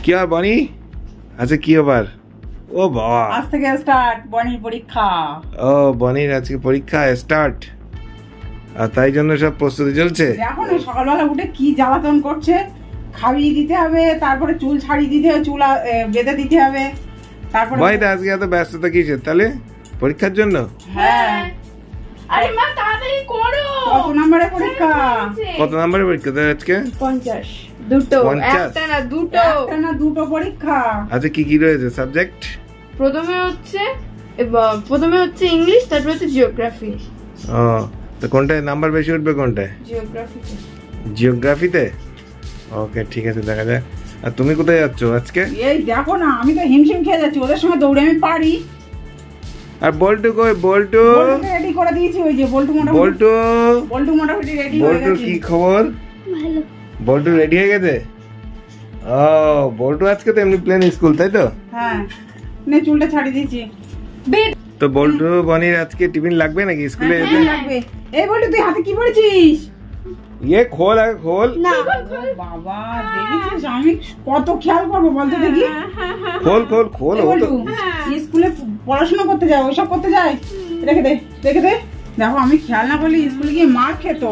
কি আর বনি আচ্ছা কি আবার ও বাবা আজ থেকে স্টার্ট বনির পরীক্ষা। ও বনির আজকে পরীক্ষা স্টার্ট, আর তাই জন্য সব প্রস্তুতি চলছে। এখন সকালবেলা উঠে কি জ্বালাতন করছে, খাইয়ে দিতে হবে, তারপরে চুল ছাড়িয়ে দিতে হবে, চুল বেঁধে দিতে হবে, তারপরে বনিটা আজকে এত ব্যস্ততা কিসের তাহলে পরীক্ষার জন্য? হ্যাঁ। আরে মা তাড়াতাড়ি করো। কত নম্বরের পরীক্ষা? কত নম্বরের পরীক্ষা তোর আজকে? 50 দুটো, 50? একটা না দুটো। একটা না দুটো পরীক্ষা। আচ্ছা কি কি রয়েছে সাবজেক্ট? প্রথমে হচ্ছে ইংলিশ, তারপর হচ্ছে জিওগ্রাফি। ও তো কোনটায় নাম্বার বেশি উঠবে কোনটায়? জিওগ্রাফিতে। জিওগ্রাফিতে? ওকে ঠিক আছে দেখা যাক। আর তুমি কোথায় যাচ্ছ আজকে? এই দেখো না আমি তো হিমশিম খেয়ে যাচ্ছি, ওদের সঙ্গে দৌড়ে আমি পারি। আর বল্টু কই? বল্টু রেডি করে দিয়েছি, ওই যে বল্টু মোটামুটি রেডি হয়ে বল্টুর গেছে। কি খবর? ভালো। বল্টু রেডি হয়ে গেছে? ও বল্টু আজকে তো এমনি প্লেন স্কুল তাই তো? হ্যাঁ নে চুলটা ছাড়িয়ে দিয়েছি। তো বল্টু বনির আজকে টিফিন লাগবে নাকি স্কুলে যেতে? লাগবে। এই বল্টু তুই হাতে কি পড়েছিস? ইয়ে খোল আগে খোল। বাবা দেখেছিস আমি কত খেয়াল করবো বলতো দেখি। খোল খোল খোল। এই ও তো বল্টু, স্কুলে পড়াশোনা করতে যায়, ওইসব করতে যায়? রেখে দে দেখো আমি খেয়াল না করলে স্কুলে গিয়ে মার খেত।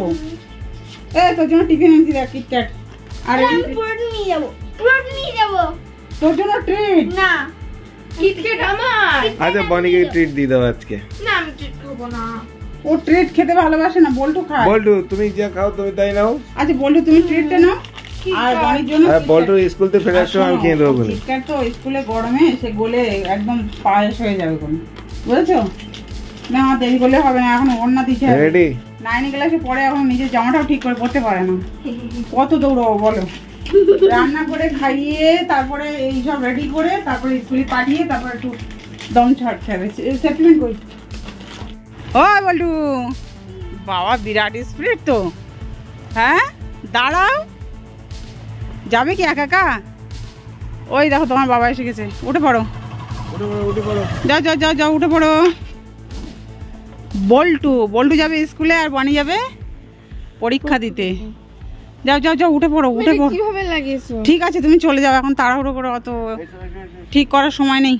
তোর জন্য টিফিন এনেছি দেখ কিটক্যাট। আর নিয়ে যাবো তোর জন্য ট্রিট। না কিটক্যাট আমার। আচ্ছা বনিকে ট্রিট দিয়ে দাও আজকে। না আমি ট্রিট খাবো না। ও ট্রিট খেতে ভালোবাসে না, বল্টু খায়। বল্টু তুমি যা খাও তুমি তাই নাও। আচ্ছা বল্টু তুমি ট্রিটটা নাও, আর বনির জন্য আর বল্টু স্কুল থেকে ফেরার সময় আমি খেয়ে দেবো বলি। কিটক্যাট তো স্কুলে গরমে সে গলে একদম পায়েস হয়ে যাবে কোনো, বুঝেছো? না দেরি করলে হবে না, এখন ওড়না দিতে হবে। রেডি? 9 ক্লাসে পড়ে, এখন নিজের জামাটাও ঠিক করে পড়তে পারে না। কত দৌড়াবো বলো? রান্না করে খাইয়ে তারপরে এইসব রেডি করে তারপরে স্কুলে পাঠিয়ে তারপরে একটু দম ছাড়তে হবে। সেটেলমেন্ট করি। ও বল্টু বাবা বিরাট স্পিরিট তো। হ্যাঁ দাঁড়াও, যাবে কি একা একা? ওই দেখো তোমার বাবা এসে গেছে, উঠে পড়ো। যাও উঠে পড়ো। বল্টু যাবে স্কুলে আর বনি যাবে পরীক্ষা দিতে। যাও উঠে পড়ো। কিভাবে লাগিয়েছো? ঠিক আছে তুমি চলে যাও, এখন তাড়াহুড়ো করে অত ঠিক করার সময় নেই।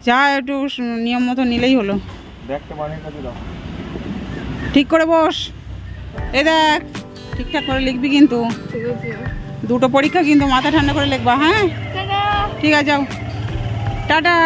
যা একটু নিয়ম মতো নিলেই হলো। ঠিক করে বস। এই দেখ ঠিকঠাক করে লিখবি কিন্তু। ঠিক আছে। দুটো পরীক্ষা কিন্তু, মাথা ঠান্ডা করে লিখবা। হ্যাঁ ঠিক আছে যাও, টাটা।